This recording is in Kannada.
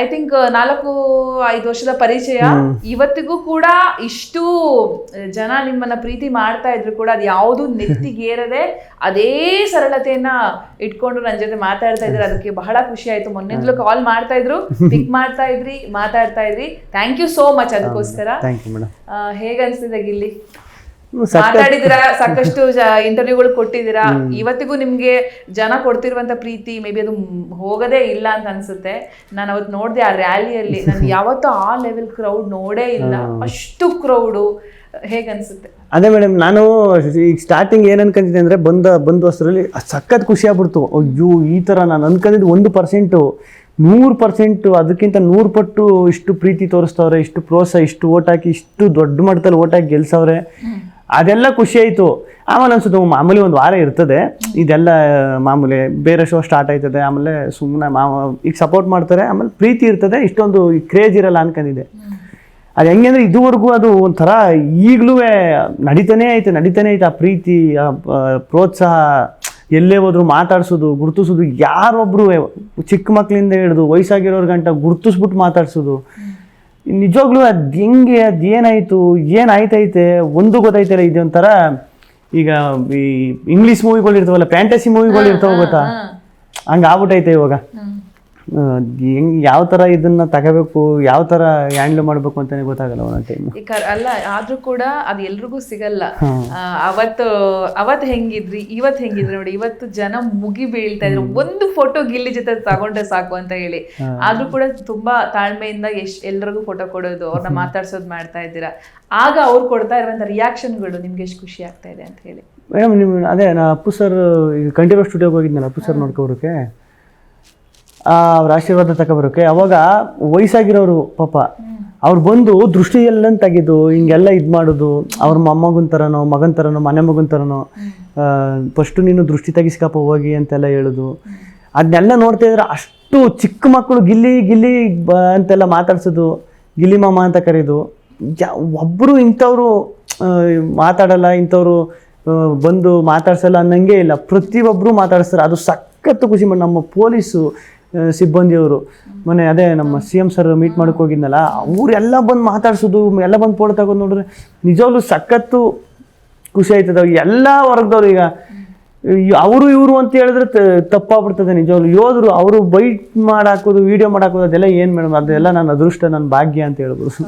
ಐ ಥಿಂಕ್ 4-5 ವರ್ಷದ ಪರಿಚಯ, ಇವತ್ತಿಗೂ ಕೂಡ ಇಷ್ಟು ಜನ ನಿಮ್ಮನ್ನ ಪ್ರೀತಿ ಮಾಡ್ತಾ ಇದ್ರು ಕೂಡ ಅದು ಯಾವುದು ನೆತ್ತಿಗೇರದೆ ಅದೇ ಸರಳತೆಯನ್ನ ಇಟ್ಕೊಂಡು ನನ್ನ ಜೊತೆ ಮಾತಾಡ್ತಾ ಇದ್ರು. ಅದಕ್ಕೆ ಬಹಳ ಖುಷಿ ಆಯ್ತು. ಮೊನ್ನೆಂದಲೂ ಕಾಲ್ ಮಾಡ್ತಾ ಇದ್ರು, ಪಿಕ್ ಮಾಡ್ತಾ ಇದ್ರಿ, ಮಾತಾಡ್ತಾ ಇದ್ರಿ. ಥ್ಯಾಂಕ್ ಯು ಸೋ ಮಚ್ ಅದಕ್ಕೋಸ್ಕರ. ಹೇಗ ಅನ್ಸ್ತಿದೆ ಗಿಲ್ಲಿ? ಮಾತಾಡಿದಿರಾ, ಸಾಕಷ್ಟು ಇಂಟರ್ವ್ಯೂಗಳು ಕೊಟ್ಟಿದ್ದೀರಾ. ಇವತ್ತಿಗೂ ನಿಮ್ಗೆ ಜನ ಕೊಡ್ತಿರುವಂತ ಪ್ರೀತಿ ಮೇ ಬಿ ಅದು ಹೋಗದೇ ಇಲ್ಲ ಅಂತ ಅನ್ಸುತ್ತೆ. ನಾನು ಅವತ್ತು ನೋಡಿದೆ ಆ ರ್ಯಾಲಿಯಲ್ಲಿ, ನಾನು ಯಾವತ್ತೂ ಆ ಲೆವೆಲ್ ಕ್ರೌಡ್ ನೋಡೇ ಇಲ್ಲ, ಅಷ್ಟು ಕ್ರೌಡು. ಹೇಗನ್ಸುತ್ತೆ? ಅದೇ ಮೇಡಮ್, ನಾನು ಈಗ ಸ್ಟಾರ್ಟಿಂಗ್ ಏನ್ ಅನ್ಕೊಂಡಿದ್ದೆ ಅಂದ್ರೆ ಬಂದ ವಸ್ತುರಲ್ಲಿ ಸಖತ್ ಖುಷಿ ಆಗ್ಬಿಡ್ತು. ಅಯ್ಯೋ ಈ ತರ ನಾನು ಅನ್ಕೊಂಡಿದ್ದು 1%, 100%, ಅದಕ್ಕಿಂತ 100 ಪಟ್ಟು ಇಷ್ಟು ಪ್ರೀತಿ ತೋರಿಸ್ತವ್ರೆ, ಇಷ್ಟು ಪ್ರೋತ್ಸಾಹ, ಇಷ್ಟು ಓಟ್ ಹಾಕಿ, ಇಷ್ಟು ದೊಡ್ಡ ಮಟ್ಟದಲ್ಲಿ ಓಟ್ ಹಾಕಿ ಗೆಲ್ಸವ್ರೆ. ಅದೆಲ್ಲ ಖುಷಿ ಆಯಿತು. ಆಮೇಲೆ ಅನ್ಸುತ್ತೆ ಮಾಮೂಲಿ ಒಂದು ವಾರ ಇರ್ತದೆ, ಇದೆಲ್ಲ ಮಾಮೂಲಿ, ಬೇರೆ ಶೋ ಸ್ಟಾರ್ಟ್ ಆಯ್ತದೆ, ಆಮೇಲೆ ಸುಮ್ಮನೆ ಈಗ ಸಪೋರ್ಟ್ ಮಾಡ್ತಾರೆ, ಆಮೇಲೆ ಪ್ರೀತಿ ಇರ್ತದೆ, ಇಷ್ಟೊಂದು ಕ್ರೇಜ್ ಇರಲ್ಲ ಅನ್ಕೊಂಡಿದ್ದೆ. ಅದು ಹೆಂಗಂದ್ರೆ ಇದುವರೆಗೂ ಅದು ಒಂಥರ ಈಗಲೂ ನಡೀತಾನೆ ಐತೆ ಆ ಪ್ರೀತಿ, ಆ ಪ್ರೋತ್ಸಾಹ. ಎಲ್ಲೇ ಹೋದ್ರು ಮಾತಾಡ್ಸೋದು, ಗುರ್ತಿಸೋದು, ಯಾರೊಬ್ರು ಚಿಕ್ಕ ಮಕ್ಕಳಿಂದ ಹಿಡಿದು ವಯಸ್ಸಾಗಿರೋರ್ ಗಂಟ ಗುರ್ತಿಸ್ಬಿಟ್ಟು ಮಾತಾಡ್ಸೋದು. ನಿಜವಾಗ್ಲೂ ಅದು ಹೆಂಗೆ, ಅದೇನಾಯ್ತು, ಏನಾಯ್ತೈತೆ ಒಂದು ಗೊತ್ತಾಯ್ತಲ್ಲ. ಇದೊಂಥರ ಈಗ ಈ ಇಂಗ್ಲೀಷ್ ಮೂವಿಗಳು ಇರ್ತಾವಲ್ಲ, ಫ್ಯಾಂಟಸಿ ಮೂವಿಗಳು ಇರ್ತಾವ ಗೊತ್ತಾ, ಹಂಗೆ ಆಗ್ಬಿಟ್ಟೈತೆ ಇವಾಗ. ಹೆಂಗ್ ಯಾವ ತರ ಇದನ್ನ ತಗೋಬೇಕು, ಯಾವ ತರ ಹ್ಯಾಂಡಲ್ ಮಾಡ್ಬೇಕು ಅಂತಾನೆ ಗೊತ್ತಾಗಲ್ಲ ಒಂದೊಂದು ಟೈಮ್. ಅಲ್ಲ, ಆದ್ರೂ ಕೂಡ ಅದು ಎಲ್ರಿಗೂ ಸಿಗಲ್ಲ. ಅವತ್ತು ಹೆಂಗಿದ್ರಿ, ಇವತ್ತು ಹೆಂಗಿದ್ರಿ ನೋಡಿ. ಇವತ್ತು ಜನ ಮುಗಿ ಬೀಳ್ತಾ ಇದ್ರು, ಒಂದು ಫೋಟೋ ಗಿಲ್ಲಿ ಜೊತೆ ತಗೊಂಡ್ರೆ ಸಾಕು ಅಂತ ಹೇಳಿ. ಆದ್ರೂ ಕೂಡ ತುಂಬಾ ತಾಳ್ಮೆಯಿಂದ ಎಲ್ರಿಗೂ ಫೋಟೋ ಕೊಡೋದು, ಅವ್ರನ್ನ ಮಾತಾಡ್ಸೋದು ಮಾಡ್ತಾ ಇದ್ದೀರಾ. ಆಗ ಅವ್ರು ಕೊಡ್ತಾ ಇರುವಂತ ರಿಯಾಕ್ಷನ್ಗಳು ನಿಮ್ಗೆ ಎಷ್ಟು ಖುಷಿ ಆಗ್ತಾ ಇದೆ ಅಂತ ಹೇಳಿ. ಮೇಡಮ್, ಅದೇ ನಾ ಅಪ್ಪು ಸರ್ ಈಗ ಕಂಠೀರವ ಸ್ಟುಡಿಯೋಗೆ ಹೋಗಿದ್ನಲ್ಲ, ಅಪ್ಪು ಸರ್ ನೋಡ್ಕೊಬರೋಕೆ, ಅವ್ರ ಆಶೀರ್ವಾದ ತಗೊಬರೋಕೆ. ಅವಾಗ ವಯಸ್ಸಾಗಿರೋರು ಪಾಪ, ಅವ್ರು ಬಂದು ದೃಷ್ಟಿ ಎಲ್ಲ ತೆಗೆದು ಹಿಂಗೆಲ್ಲ ಇದು ಮಾಡೋದು, ಅವ್ರ ಮೊಮ್ಮಗನ ಥರನೋ, ಮಗನ ಥರನೋ, ಮನೆ ಮಗನ ಥರನೋ, ಫಸ್ಟು ನೀನು ದೃಷ್ಟಿ ತೆಗಿಸ್ಕಪ್ಪ ಹೋಗಿ ಅಂತೆಲ್ಲ ಹೇಳೋದು. ಅದನ್ನೆಲ್ಲ ನೋಡ್ತಾ ಇದ್ರೆ ಅಷ್ಟು ಚಿಕ್ಕ ಮಕ್ಕಳು ಗಿಲ್ಲಿ ಅಂತೆಲ್ಲ ಮಾತಾಡ್ಸೋದು, ಗಿಲ್ಲಿ ಮಾಮ ಅಂತ ಕರೆಯೋದು. ಒಬ್ಬರು ಇಂಥವ್ರು ಮಾತಾಡಲ್ಲ, ಇಂಥವ್ರು ಬಂದು ಮಾತಾಡ್ಸಲ್ಲ ಅನ್ನಂಗೆ ಇಲ್ಲ, ಪ್ರತಿಯೊಬ್ಬರು ಮಾತಾಡಿಸ್ತಾರೆ. ಅದು ಸಖತ್ತು ಖುಷಿ. ನಮ್ಮ ಪೊಲೀಸು ಸಿಬ್ಬಂದಿಯವರು ಮೊನ್ನೆ ಅದೇ ನಮ್ಮ CM ಸರ್ ಮೀಟ್ ಮಾಡಕ್ಕೆ ಹೋಗಿದ್ನಲ್ಲ, ಅವರೆಲ್ಲ ಬಂದು ಮಾತಾಡ್ಸೋದು, ಎಲ್ಲ ಬಂದು ಫೋಟೋ ತಗೊಂಡು ನೋಡಿದ್ರೆ ನಿಜವಾಗ್ಲೂ ಸಖತ್ತು ಖುಷಿ ಆಯ್ತದ. ಎಲ್ಲ ವರ್ಗದವ್ರು ಈಗ ಅವರು ಇವರು ಅಂತ ಹೇಳಿದ್ರೆ ತಪ್ಪಾಗ್ಬಿಡ್ತದೆ. ನಿಜವಾಗ್ಲು ಯೋಧರು ಅವರು ಬೈಟ್ ಮಾಡಾಕೋದು, ವಿಡಿಯೋ ಮಾಡಾಕೋದು, ಅದೆಲ್ಲ ಏನು ಮೇಡಮ್, ಅದೆಲ್ಲ ನನ್ನ ಅದೃಷ್ಟ, ನನ್ನ ಭಾಗ್ಯ ಅಂತ ಹೇಳ್ಬೋದು.